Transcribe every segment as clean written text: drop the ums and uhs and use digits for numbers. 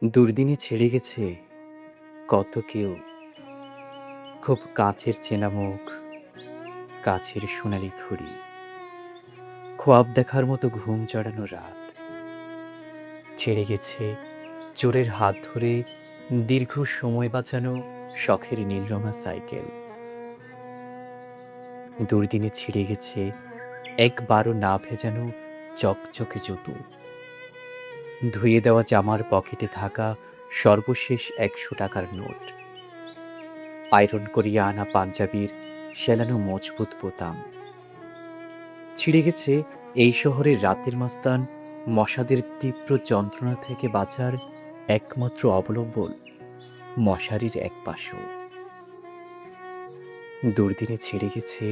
দুর্দিনে ছেড়ে গেছে কত কেউ, খুব কাছের চেনা মুখ, কাছের সোনালি ঘড়ি, খোয়াব দেখার মতো ঘুম জড়ানো রাত। ছেড়ে গেছে চোরের হাত ধরে দীর্ঘ সময় বাঁচানো শখের নীলরঙা সাইকেল। দুর্দিনে ছিঁড়ে গেছে একবারও না ভেজানো চকচকে জুতো, ধুয়ে দেওয়া জামার পকেটে থাকা সর্বশেষ ১০০ টাকার নোট, আয়রন করিয়া আনা পাঞ্জাবির সেলানো মজবুত বোতাম। ছিঁড়ে গেছে এই শহরের রাতের মাস্তান মশাদের তীব্র যন্ত্রণা থেকে বাঁচার একমাত্র অবলম্বন মশারির এক পাশও। দুর্দিনে ছেড়ে গেছে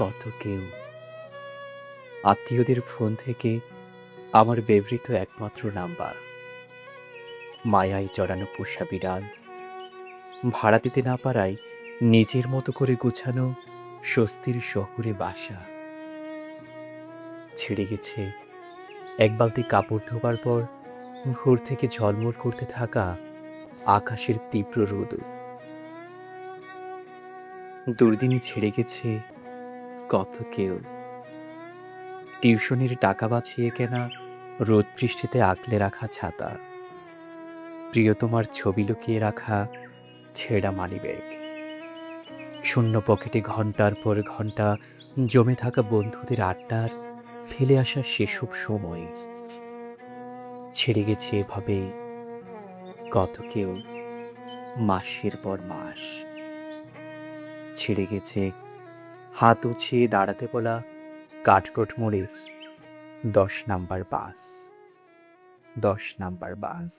কত কেউ, আত্মীয়দের ফোন থেকে আমার ব্যবহৃত একমাত্র নাম্বার, মায়ায় জড়ানো পোষা বিড়াল, ভাড়া দিতে না পারায় নিজের মতো করে গুছানো স্বস্তির শহুরে বাসা। ছেড়ে গেছে এক বালতি কাপড় ধোবার পর ভোর থেকে ঝলমল করতে থাকা আকাশের তীব্র রোদ। দুর্দিনে ছেড়ে গেছে কত কেউ, টিউশনির টাকা বাঁচিয়ে কেনা রোদ বৃষ্টিতে আগলে রাখা ছাতা, প্রিয়তমার ছবি লুকিয়ে রাখা ছেঁড়া মানিব্যাগ, শূন্য পকেটে ঘন্টার পর ঘন্টা জমে থাকা বন্ধুদের আড্ডার ফেলে আসা সেসব সময়। ছেড়ে গেছে এভাবে কত কেউ, মাসের পর মাস। ছেড়ে গেছে হাত উছিয়ে দাঁড়াতে বলা কাঠকোট মোড়ের ১০ নাম্বার বাস। ১০ নাম্বার বাস।